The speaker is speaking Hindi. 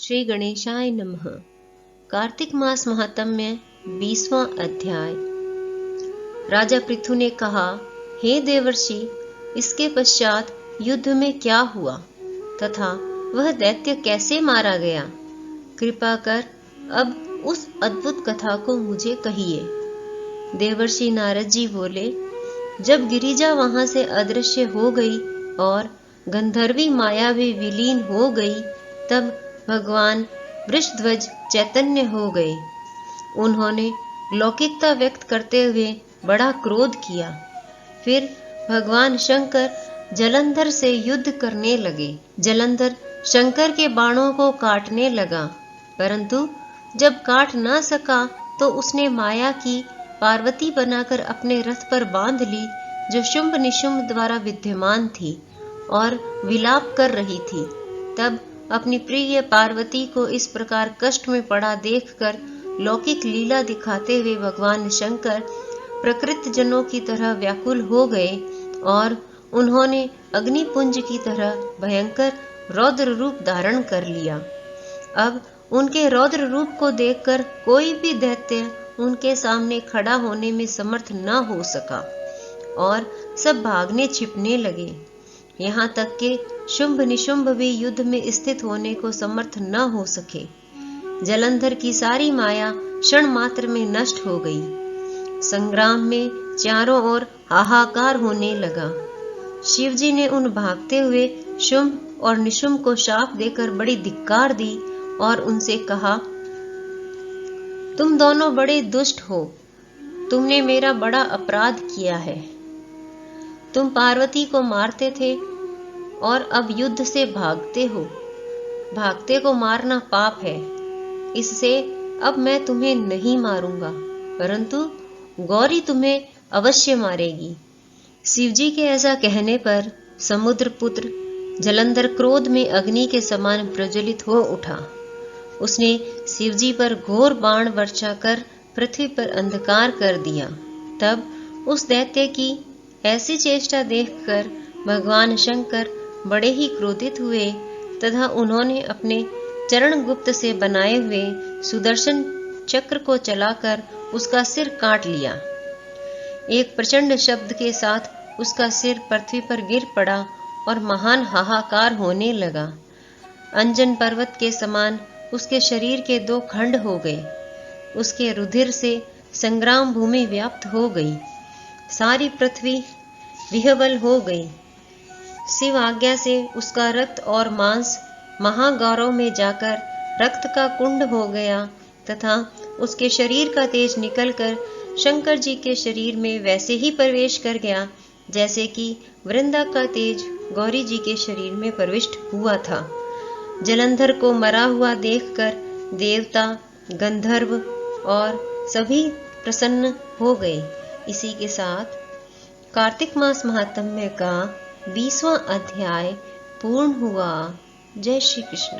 श्री गणेशाय नमः। कार्तिक मास महात्म्य 20वां अध्याय। राजा पृथु ने कहा, हे देवर्षि, इसके पश्चात युद्ध में क्या हुआ तथा वह दैत्य कैसे मारा गया? कृपा कर अब उस अद्भुत कथा को मुझे कहिए। देवर्षि नारद जी बोले, जब गिरिजा वहां से अदृश्य हो गई और गंधर्वी माया भी विलीन हो गई, तब भगवान वृषध्वज चैतन्य हो गए। उन्होंने लौकिकता व्यक्त करते हुए बड़ा क्रोध किया। फिर भगवान शंकर जलंधर से युद्ध करने लगे। जलंधर शंकर के बाणों को काटने लगा, परंतु जब काट ना सका तो उसने माया की पार्वती बनाकर अपने रथ पर बांध ली, जो शुंभ निशुंभ द्वारा विद्यमान थी और विलाप कर रही थी। तब अपनी प्रिय पार्वती को इस प्रकार कष्ट में पड़ा देखकर लौकिक लीला दिखाते हुए भगवान शंकर प्रकृत जनों की तरह व्याकुल हो गए और उन्होंने अग्निपुंज की तरह भयंकर रौद्र रूप धारण कर लिया। अब उनके रौद्र रूप को देखकर कोई भी दैत्य उनके सामने खड़ा होने में समर्थ न हो सका और सब भागने छिपने लगे। यहाँ तक कि शुंभ निशुंभ भी युद्ध में स्थित होने को समर्थ न हो सके। जलंधर की सारी माया क्षण मात्र में नष्ट हो गई। संग्राम में चारों ओर हाहाकार होने लगा। शिवजी ने उन भागते हुए शुंभ और निशुंभ को शाप देकर बड़ी धिक्कार दी और उनसे कहा, तुम दोनों बड़े दुष्ट हो। तुमने मेरा बड़ा अपराध किया है। तुम पार्वती को मारते थे और अब युद्ध से भागते हो। भागते को मारना पाप है, इससे अब मैं तुम्हें नहीं मारूंगा, परंतु गौरी तुम्हें अवश्य मारेगी। शिवजी के ऐसा कहने पर समुद्रपुत्र जलंधर क्रोध में अग्नि के समान प्रज्वलित हो उठा। उसने शिवजी पर घोर बाण वर्षा कर पृथ्वी पर अंधकार कर दिया। तब उस दैत्य की ऐसी चेष्टा देखकर भगवान शंकर बड़े ही क्रोधित हुए तथा उन्होंने अपने चरण गुप्त से बनाए हुए सुदर्शन चक्र को चलाकर उसका सिर काट लिया। एक प्रचंड शब्द के साथ उसका सिर पृथ्वी पर गिर पड़ा और महान हाहाकार होने लगा। अंजन पर्वत के समान उसके शरीर के 2 खंड हो गए। उसके रुधिर से संग्राम भूमि व्याप्त हो गई। सारी पृथ्वी विह्वल हो गई। शिव आज्ञा से उसका रक्त और मांस महागौरव में जाकर रक्त का कुंड हो गया तथा उसके शरीर का तेज निकलकर शंकर जी के शरीर में वैसे ही प्रवेश कर गया जैसे कि वृंदा का तेज गौरी जी के शरीर में प्रविष्ट हुआ था। जलंधर को मरा हुआ देखकर देवता, गंधर्व और सभी प्रसन्न हो गए। इसी के साथ कार्तिक मास महात्म्य का 20वां अध्याय पूर्ण हुआ। जय श्री कृष्ण।